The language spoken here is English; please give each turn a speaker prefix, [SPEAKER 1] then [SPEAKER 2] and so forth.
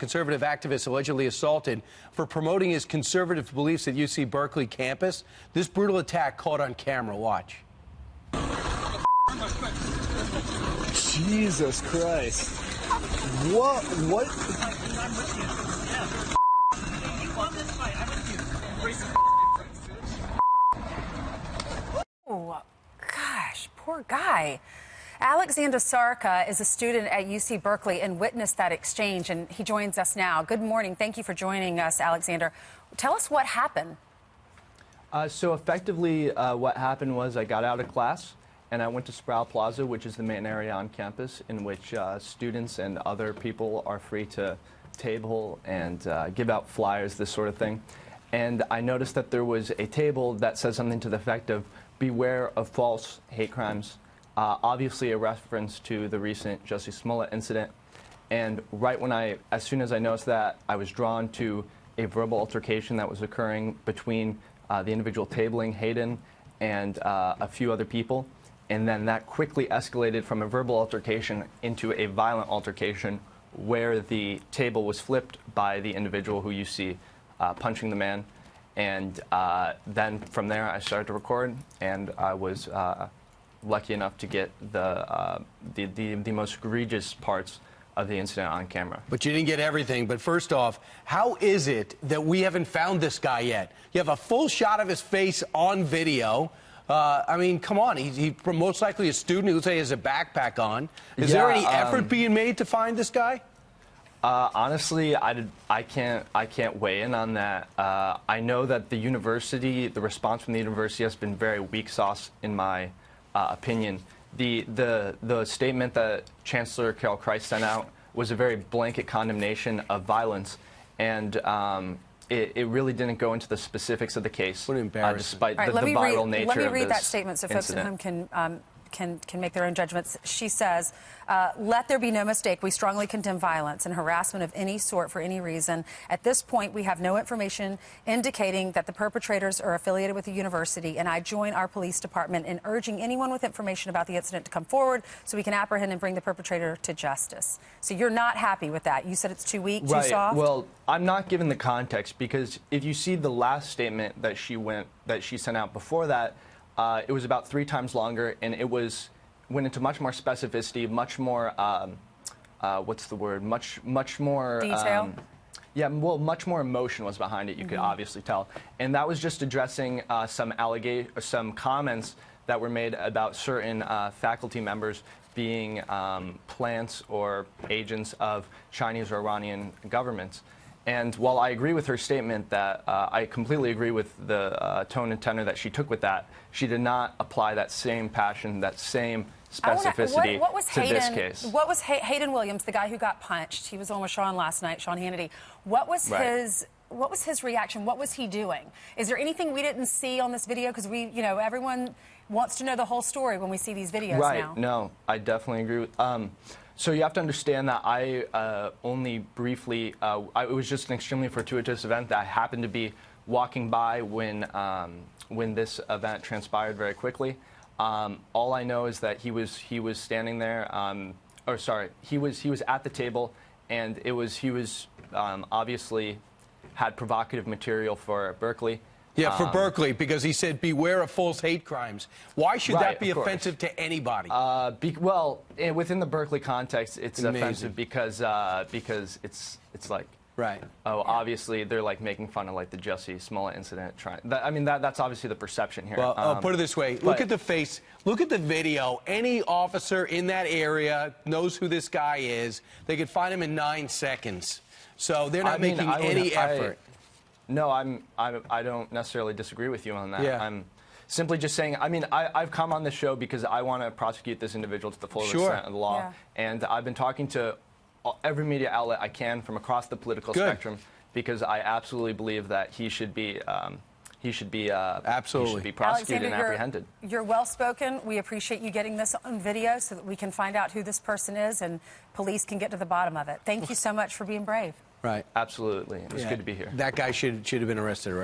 [SPEAKER 1] conservative activist allegedly assaulted for promoting his conservative beliefs at UC Berkeley campus. This brutal attack caught on camera. Watch.
[SPEAKER 2] Jesus Christ. What?
[SPEAKER 3] Oh, gosh, poor guy. Alexander Sarka is a student at UC Berkeley and witnessed that exchange, and he joins us now. Good morning. Thank you for joining us, Alexander. Tell us what happened.
[SPEAKER 4] So effectively, what happened was I got out of class and I went to Sproul Plaza, which is the main area on campus in which students and other people are free to table and give out flyers, this sort of thing. And I noticed that there was a table that says something to the effect of beware of false hate crimes. Obviously a reference to the recent Jussie Smollett incident. And right when as soon as I noticed that, I was drawn to a verbal altercation that was occurring between the individual tabling, Hayden, and a few other people. And then that quickly escalated from a verbal altercation into a violent altercation where the table was flipped by the individual who you see punching the man. And then from there, I started to record, and I was lucky enough to get the most egregious parts of the incident on camera.
[SPEAKER 1] But you didn't get everything. But first off, how is it that we haven't found this guy yet? You have a full shot of his face on video. I mean, come on. He's most likely a student who, say, has a backpack on. Is there any effort being made to find this guy?
[SPEAKER 4] Honestly, I can't weigh in on that. I know that the response from the university has been very weak sauce, in my opinion. The statement that Chancellor Carol Christ sent out was a very blanket condemnation of violence, and it really didn't go into the specifics of the case, despite the viral nature of this.
[SPEAKER 3] Let me read that statement so folks at home can make their own judgments. She says, let there be no mistake, we strongly condemn violence and harassment of any sort for any reason. At this point, we have no information indicating that the perpetrators are affiliated with the university, and I join our police department in urging anyone with information about the incident to come forward so we can apprehend and bring the perpetrator to justice. So you're not happy with that. You said it's too weak, too soft?
[SPEAKER 4] Well, I'm not given the context, because if you see the last statement that she sent out before that, it was about 3 times longer, and it went into much more specificity, much more, what's the word, much more...
[SPEAKER 3] Detail?
[SPEAKER 4] Yeah, well, much more emotion was behind it, you could obviously tell. And that was just addressing some comments that were made about certain faculty members being plants or agents of Chinese or Iranian governments. And while I agree with her statement that I completely agree with the tone and tenor that she took with that, she did not apply that same passion, that same specificity to this case.
[SPEAKER 3] What was Hayden Williams, the guy who got punched? He was on with Sean last night, Sean Hannity. What was his reaction? What was he doing? Is there anything we didn't see on this video? Because everyone wants to know the whole story when we see these videos now.
[SPEAKER 4] No, I definitely agree with. So you have to understand that I only briefly, it was just an extremely fortuitous event that I happened to be walking by when this event transpired very quickly. All I know is that he was standing there, he was at the table, and he was obviously had provocative material for Berkeley.
[SPEAKER 1] Yeah, for Berkeley, because he said, beware of false hate crimes. Why should that be offensive to anybody?
[SPEAKER 4] Well, within the Berkeley context, it's offensive because it's like, obviously they're like making fun of like the Jussie Smollett incident. That's obviously the perception here.
[SPEAKER 1] Well, I'll put it this way. Look at the face. Look at the video. Any officer in that area knows who this guy is. They could find him in 9 seconds. So they're not making any effort.
[SPEAKER 4] No, I don't necessarily disagree with you on that.
[SPEAKER 1] Yeah.
[SPEAKER 4] I'm simply just saying, I've come on this show because I want to prosecute this individual to the fullest extent of the law. Yeah. And I've been talking to every media outlet I can from across the political spectrum, because I absolutely believe that he should be prosecuted
[SPEAKER 3] Alexander,
[SPEAKER 4] and apprehended.
[SPEAKER 3] You're well-spoken. We appreciate you getting this on video so that we can find out who this person is and police can get to the bottom of it. Thank you so much for being brave.
[SPEAKER 1] Right.
[SPEAKER 4] Absolutely. It was good to be here.
[SPEAKER 1] That guy should have been arrested, right?